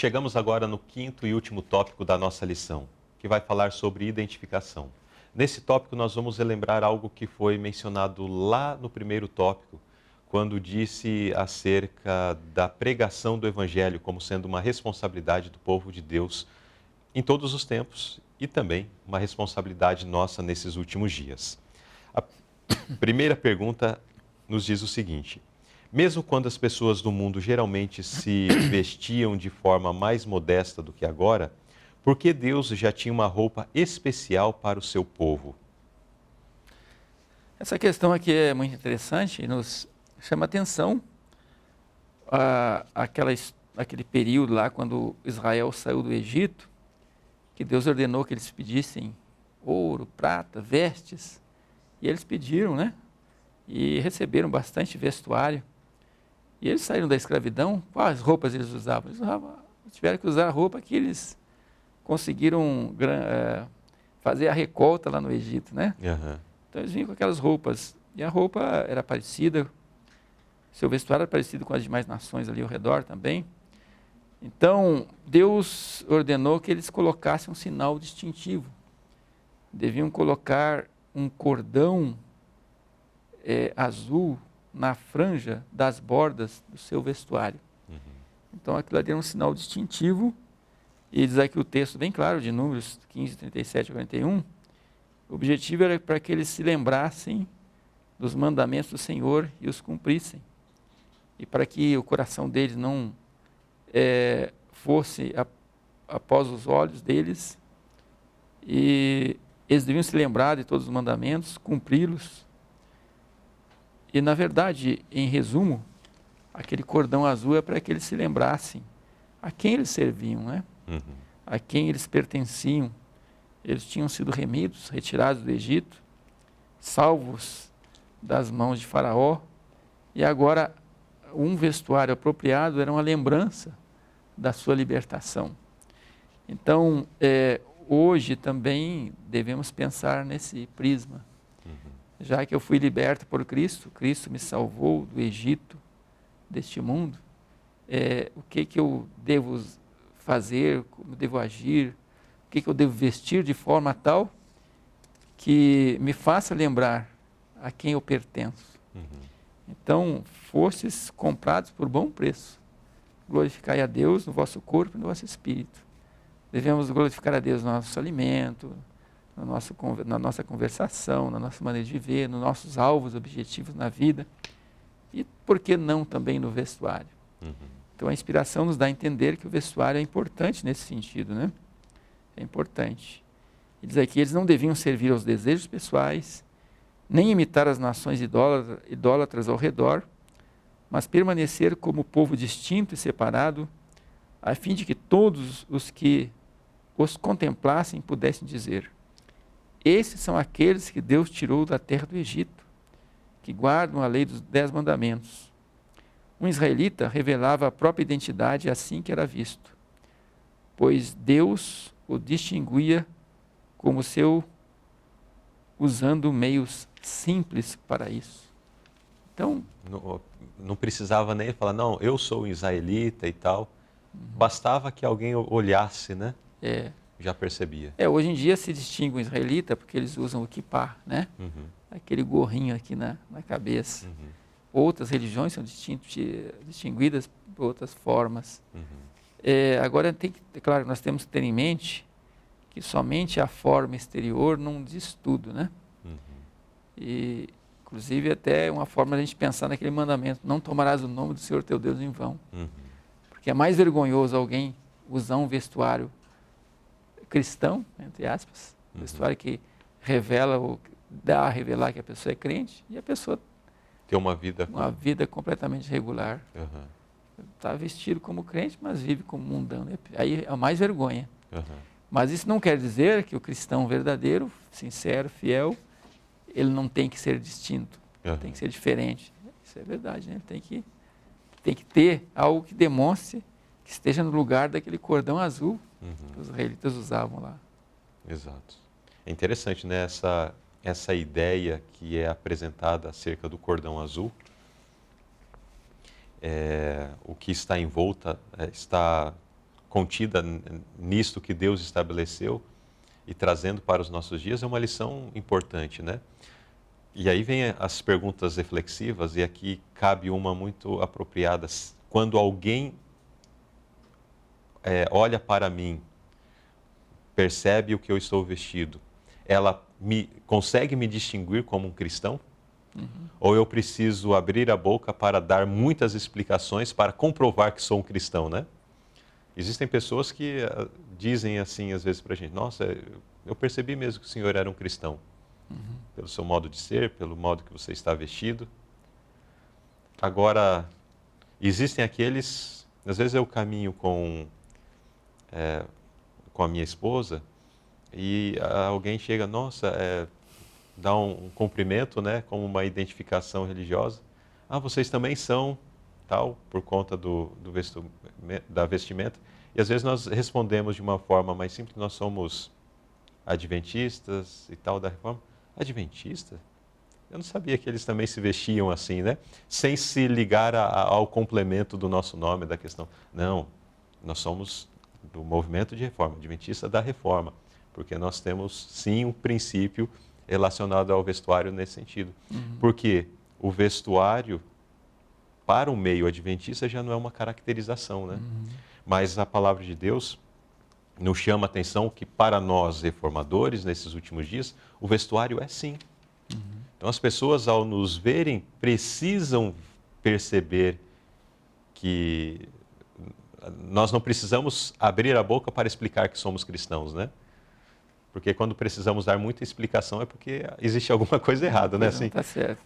Chegamos agora no quinto e último tópico da nossa lição, que vai falar sobre identificação. Nesse tópico, nós vamos relembrar algo que foi mencionado lá no primeiro tópico, quando disse acerca da pregação do Evangelho como sendo uma responsabilidade do povo de Deus em todos os tempos e também uma responsabilidade nossa nesses últimos dias. A primeira pergunta nos diz o seguinte: mesmo quando as pessoas do mundo geralmente se vestiam de forma mais modesta do que agora, por que Deus já tinha uma roupa especial para o seu povo? Essa questão aqui é muito interessante e nos chama atenção aquele período lá quando Israel saiu do Egito, que Deus ordenou que eles pedissem ouro, prata, vestes, e eles pediram, né? E receberam bastante vestuário. E eles saíram da escravidão, quais roupas eles usavam? Tiveram que usar a roupa que eles conseguiram fazer a recolta lá no Egito, né? Uhum. Então eles vinham com aquelas roupas, e a roupa era parecida, seu vestuário era parecido com as demais nações ali ao redor também. Então, Deus ordenou que eles colocassem um sinal distintivo. Deviam colocar um cordão azul na franja das bordas do seu vestuário. Uhum. Então, aquilo ali era um sinal distintivo, e diz aqui o texto bem claro, de Números 15, 37 a 41, o objetivo era para que eles se lembrassem dos mandamentos do Senhor e os cumprissem. E para que o coração deles não fosse após os olhos deles, e eles deviam se lembrar de todos os mandamentos, cumpri-los. E, na verdade, em resumo, aquele cordão azul é para que eles se lembrassem a quem eles serviam, né? Uhum. A quem eles pertenciam. Eles tinham sido remidos, retirados do Egito, salvos das mãos de Faraó, e agora um vestuário apropriado era uma lembrança da sua libertação. Então, hoje também devemos pensar nesse prisma. Já que eu fui liberto por Cristo, Cristo me salvou do Egito, deste mundo, o que eu devo fazer, como devo agir, o que eu devo vestir de forma tal que me faça lembrar a quem eu pertenço. Uhum. Então, fostes comprados por bom preço. Glorificai a Deus no vosso corpo e no vosso espírito. Devemos glorificar a Deus no nosso alimento, na nossa conversação, na nossa maneira de viver, nos nossos alvos, objetivos na vida. E por que não também no vestuário? Uhum. Então a inspiração nos dá a entender que o vestuário é importante nesse sentido, né? É importante. E diz aqui, eles não deviam servir aos desejos pessoais, nem imitar as nações idólatras ao redor, mas permanecer como povo distinto e separado, a fim de que todos os que os contemplassem pudessem dizer: esses são aqueles que Deus tirou da terra do Egito, que guardam a lei dos 10 mandamentos. Um israelita revelava a própria identidade assim que era visto, pois Deus o distinguia como seu, usando meios simples para isso. Então, não precisava nem falar, não, eu sou um israelita e tal. Bastava que alguém olhasse, né? Já percebia. Hoje em dia se distingue um israelita porque eles usam o kippah, né? Uhum. Aquele gorrinho aqui na cabeça. Uhum. Outras religiões são distinguidas por outras formas. Uhum. Agora, claro, nós temos que ter em mente que somente a forma exterior não diz tudo, né? Uhum. E, inclusive, até uma forma de a gente pensar naquele mandamento: não tomarás o nome do Senhor teu Deus em vão. Uhum. Porque é mais vergonhoso alguém usar um vestuário cristão, entre aspas, vestuário que revela ou dá a revelar que a pessoa é crente, e a pessoa ter uma vida completamente regular. Uhum. Está vestido como crente, mas vive como mundano. Aí é mais vergonha. Uhum. Mas isso não quer dizer que o cristão verdadeiro, sincero, fiel, ele não tem que ser distinto, tem que ser diferente. Isso é verdade, né? Ele tem que ter algo que demonstre que esteja no lugar daquele cordão azul que os israelitas usavam lá. Exato. É interessante, né? Essa ideia que é apresentada acerca do cordão azul. O que está em volta está contida nisto que Deus estabeleceu e trazendo para os nossos dias é uma lição importante, né? E aí vem as perguntas reflexivas, e aqui cabe uma muito apropriada. Quando alguém olha para mim, percebe o que eu estou vestido, ela consegue me distinguir como um cristão? Uhum. Ou eu preciso abrir a boca para dar muitas explicações para comprovar que sou um cristão, né? Existem pessoas que dizem assim, às vezes, para a gente: nossa, eu percebi mesmo que o senhor era um cristão. Uhum. Pelo seu modo de ser, pelo modo que você está vestido. Agora, existem aqueles... Às vezes eu caminho com a minha esposa e alguém chega, nossa, dá um cumprimento, né, como uma identificação religiosa. Ah, vocês também são tal, por conta da vestimenta. E às vezes nós respondemos de uma forma mais simples: nós somos adventistas e tal, da reforma. Adventista? Eu não sabia que eles também se vestiam assim, né? Sem se ligar ao complemento do nosso nome, da questão. Não, nós somos do movimento de reforma, adventista da reforma, porque nós temos sim um princípio relacionado ao vestuário nesse sentido. Uhum. Porque o vestuário, para o meio adventista, já não é uma caracterização, né? Uhum. Mas a palavra de Deus nos chama a atenção que, para nós reformadores, nesses últimos dias, o vestuário é sim. Uhum. Então, as pessoas, ao nos verem, precisam perceber que nós não precisamos abrir a boca para explicar que somos cristãos, né? Porque quando precisamos dar muita explicação é porque existe alguma coisa errada, né? Assim, tá certo.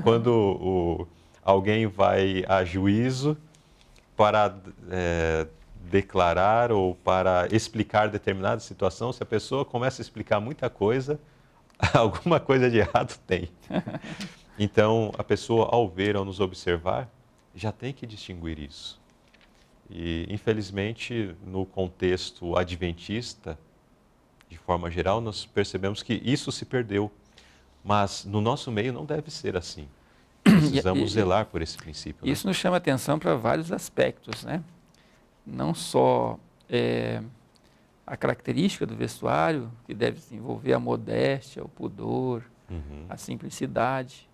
Quando alguém vai a juízo para declarar ou para explicar determinada situação, se a pessoa começa a explicar muita coisa, alguma coisa de errado tem. Então, a pessoa, ao ver, ao nos observar, já tem que distinguir isso. E, infelizmente, no contexto adventista, de forma geral, nós percebemos que isso se perdeu. Mas no nosso meio não deve ser assim. Precisamos zelar por esse princípio. Isso, né, nos chama atenção para vários aspectos, né? Não só a característica do vestuário, que deve envolver a modéstia, o pudor, uhum, a simplicidade,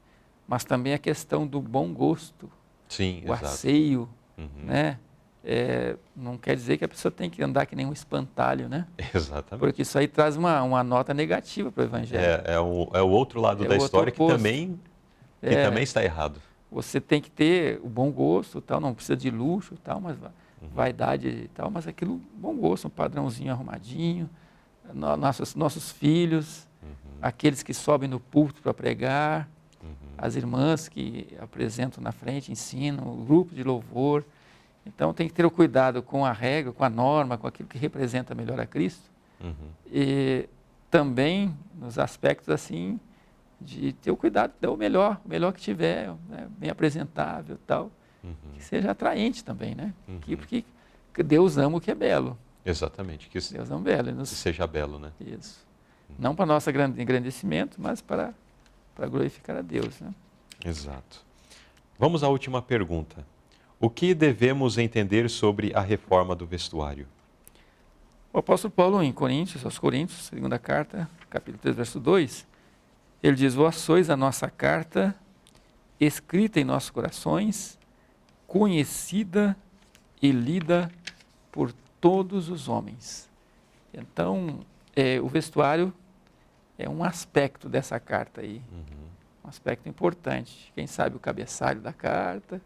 mas também a questão do bom gosto, sim, o exato, asseio, uhum, né? Não quer dizer que a pessoa tem que andar que nem um espantalho, né? Exatamente. Porque isso aí traz uma nota negativa para o Evangelho. É o outro lado da história que também está errado. Você tem que ter o bom gosto, tal, não precisa de luxo, tal, mas vaidade e tal, mas aquilo, bom gosto, um padrãozinho arrumadinho, nossos filhos, aqueles que sobem no púlpito para pregar, as irmãs que apresentam na frente, ensinam, o grupo de louvor. Então tem que ter o cuidado com a regra, com a norma, com aquilo que representa melhor a Cristo. E também nos aspectos assim, de ter o cuidado, dar o melhor que tiver, né, bem apresentável e tal. Que seja atraente também, né? Porque Deus ama o que é belo. Exatamente. Que Deus ama o belo. Que seja belo, né? Isso. Não para nosso engrandecimento, mas para glorificar a Deus, né? Exato. Vamos à última pergunta. O que devemos entender sobre a reforma do vestuário? O apóstolo Paulo, aos Coríntios, segunda carta, capítulo 3, verso 2, ele diz: vós sois a nossa carta, escrita em nossos corações, conhecida e lida por todos os homens. Então, o vestuário é um aspecto dessa carta aí, um aspecto importante. Quem sabe o cabeçalho da carta,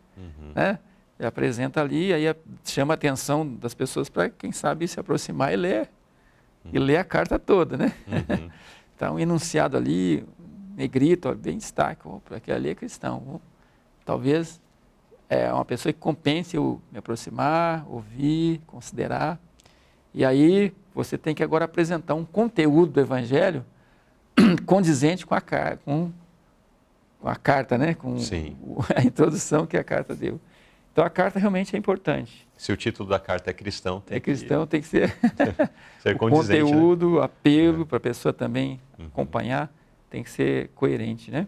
né? Ele apresenta ali, aí chama a atenção das pessoas para, quem sabe, se aproximar e ler a carta toda, né? Então, um enunciado ali, negrito, bem destaque, para aquele ali é cristão. Talvez uma pessoa que compense eu me aproximar, ouvir, considerar. E aí você tem que agora apresentar um conteúdo do Evangelho condizente com a carta, né? Com a introdução que a carta deu. Então a carta realmente é importante. Se o título da carta é cristão, tem que ser, ser o condizente, conteúdo, né? Apelo para a pessoa também acompanhar, tem que ser coerente, né?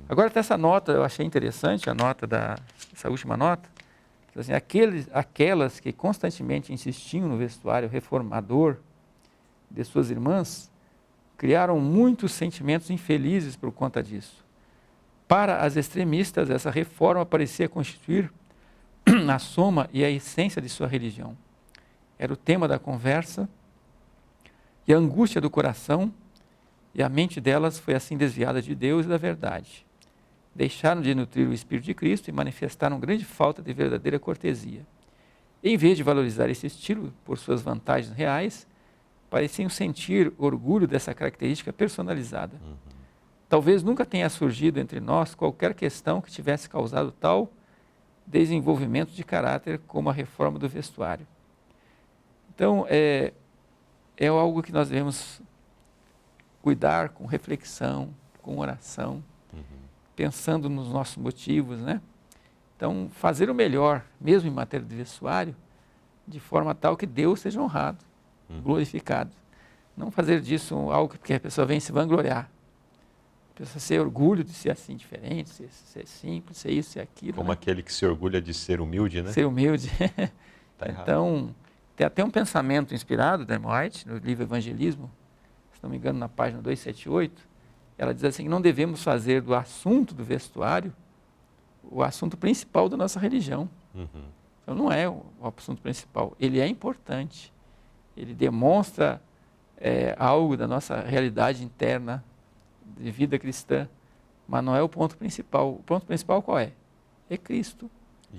Agora, essa nota, eu achei interessante, essa última nota, Assim, aquelas que constantemente insistiam no vestuário reformador de suas irmãs, criaram muitos sentimentos infelizes por conta disso. Para as extremistas, essa reforma parecia constituir a soma e a essência de sua religião. Era o tema da conversa e a angústia do coração, e a mente delas foi assim desviada de Deus e da verdade. Deixaram de nutrir o Espírito de Cristo e manifestaram grande falta de verdadeira cortesia. Em vez de valorizar esse estilo por suas vantagens reais, pareciam sentir orgulho dessa característica personalizada. Talvez nunca tenha surgido entre nós qualquer questão que tivesse causado tal desenvolvimento de caráter como a reforma do vestuário. Então, é algo que nós devemos cuidar com reflexão, com oração, pensando nos nossos motivos, né? Então, fazer o melhor, mesmo em matéria de vestuário, de forma tal que Deus seja honrado, glorificado. Não fazer disso algo que a pessoa vem se vangloriar. A pessoa ter orgulho de ser assim diferente, ser simples, ser isso e aquilo. Como né? aquele que se orgulha de ser humilde, né? Ser humilde. Tá errado. Então, tem até um pensamento inspirado da Ellen White, no livro Evangelismo, se não me engano, na página 278, ela diz assim, que não devemos fazer do assunto do vestuário o assunto principal da nossa religião. Então, não é o assunto principal. Ele é importante. Ele demonstra algo da nossa realidade interna de vida cristã, mas não é o ponto principal. O ponto principal qual é? É Cristo,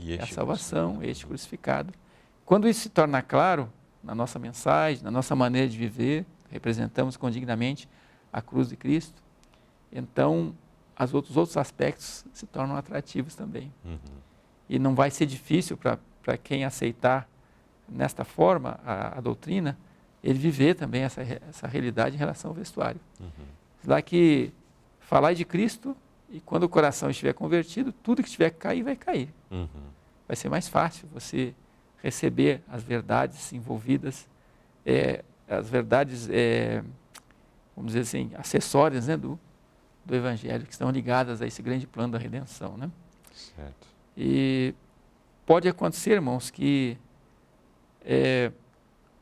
é a salvação, este crucificado. Quando isso se torna claro na nossa mensagem, na nossa maneira de viver, representamos condignamente a cruz de Cristo, então os outros aspectos se tornam atrativos também. E não vai ser difícil para quem aceitar nesta forma a doutrina, ele viver também essa realidade em relação ao vestuário. Lá que falar de Cristo e quando o coração estiver convertido, tudo que tiver que cair, vai cair. Vai ser mais fácil você receber as verdades envolvidas, as verdades, vamos dizer assim, acessórias, né, do Evangelho, que estão ligadas a esse grande plano da redenção. Né? Certo. E pode acontecer, irmãos, que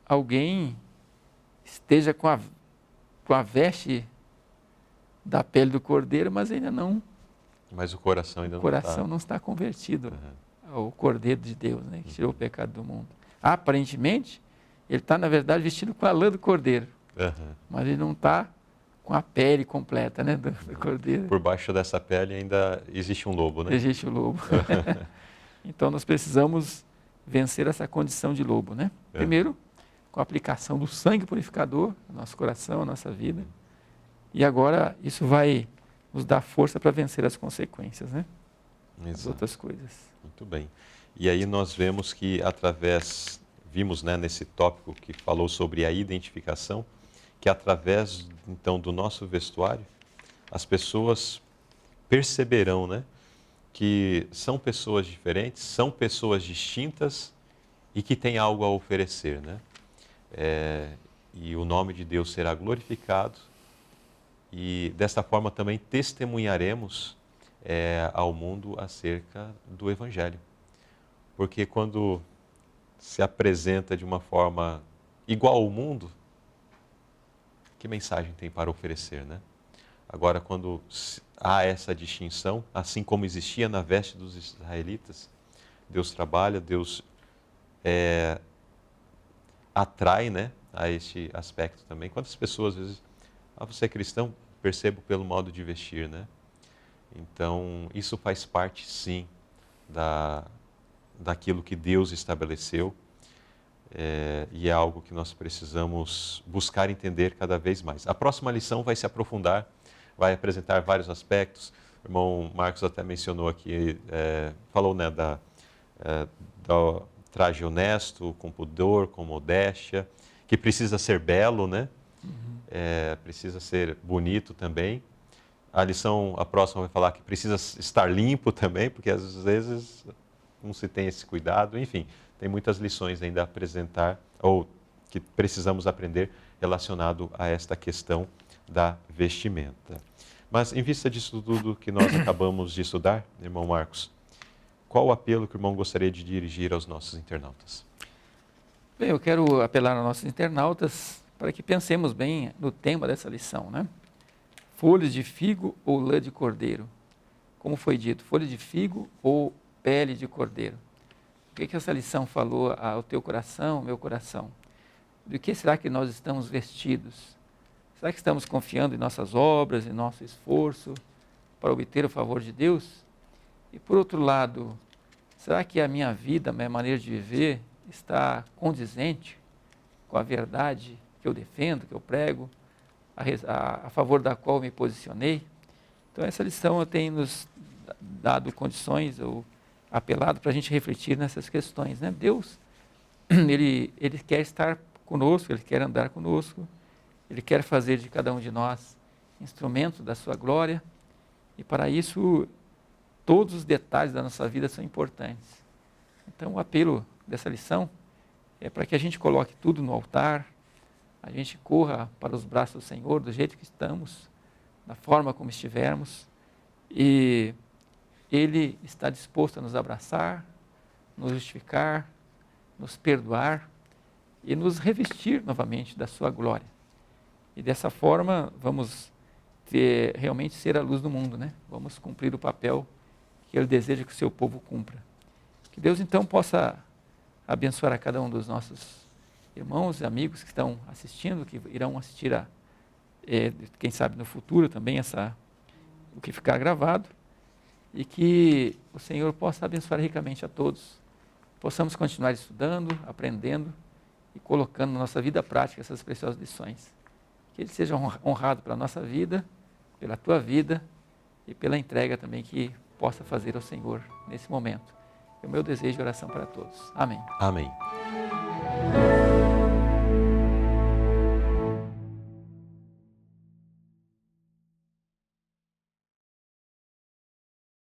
alguém esteja com a veste da pele do cordeiro, mas ainda não. Mas o coração ainda não está convertido ao Cordeiro de Deus, né, que tirou o pecado do mundo. Aparentemente, ele está, na verdade, vestido com a lã do cordeiro, mas ele não está com a pele completa, né, do cordeiro. Por baixo dessa pele ainda existe um lobo, né? Existe o lobo. Então, nós precisamos vencer essa condição de lobo, né? Primeiro, com a aplicação do sangue purificador no nosso coração, na nossa vida. E agora, isso vai nos dar força para vencer as consequências, né? As outras coisas. Muito bem. E aí nós vemos que vimos, né, nesse tópico que falou sobre a identificação, que através, então, do nosso vestuário, as pessoas perceberão, né, que são pessoas diferentes, são pessoas distintas e que têm algo a oferecer, né? E o nome de Deus será glorificado e desta forma também testemunharemos ao mundo acerca do Evangelho. Porque quando se apresenta de uma forma igual ao mundo, que mensagem tem para oferecer, né? Agora, quando há essa distinção, assim como existia na veste dos israelitas, Deus trabalha, Deus atrai, né, a este aspecto também. Quantas pessoas, às vezes, você é cristão, percebo pelo modo de vestir, né? Então, isso faz parte, sim, daquilo que Deus estabeleceu e é algo que nós precisamos buscar entender cada vez mais. A próxima lição vai se aprofundar, vai apresentar vários aspectos. O irmão Marcos até mencionou aqui, falou, né, do traje honesto, com pudor, com modéstia, que precisa ser belo, né? Precisa ser bonito também. A próxima vai falar que precisa estar limpo também, porque às vezes não se tem esse cuidado. Enfim, tem muitas lições ainda a apresentar, ou que precisamos aprender relacionado a esta questão da vestimenta. Mas em vista disso tudo que nós acabamos de estudar, irmão Marcos, qual o apelo que o irmão gostaria de dirigir aos nossos internautas? Bem, eu quero apelar aos nossos internautas para que pensemos bem no tema dessa lição, né? Folhas de figo ou lã de cordeiro? Como foi dito, folha de figo ou pele de cordeiro? O que essa lição falou ao teu coração, ao meu coração? Do que será que nós estamos vestidos? Será que estamos confiando em nossas obras, em nosso esforço para obter o favor de Deus? E por outro lado, será que a minha vida, a minha maneira de viver está condizente com a verdade que eu defendo, que eu prego, a favor da qual eu me posicionei? Então essa lição tem nos dado condições, ou apelado para a gente refletir nessas questões, né? Deus, ele quer estar conosco, Ele quer andar conosco, Ele quer fazer de cada um de nós instrumento da sua glória, e para isso todos os detalhes da nossa vida são importantes. Então o apelo dessa lição é para que a gente coloque tudo no altar, a gente corra para os braços do Senhor do jeito que estamos, da forma como estivermos, e Ele está disposto a nos abraçar, nos justificar, nos perdoar e nos revestir novamente da sua glória. E dessa forma vamos realmente ser a luz do mundo, né? Vamos cumprir o papel que Ele deseja que o seu povo cumpra. Que Deus então possa abençoar a cada um dos nossos irmãos e amigos que estão assistindo, que irão assistir quem sabe no futuro também o que ficar gravado, e que o Senhor possa abençoar ricamente a todos. Possamos continuar estudando, aprendendo e colocando na nossa vida prática essas preciosas lições. Que Ele seja honrado pela nossa vida, pela tua vida e pela entrega também que possa fazer ao Senhor nesse momento. É o meu desejo e oração para todos. Amém. Amém.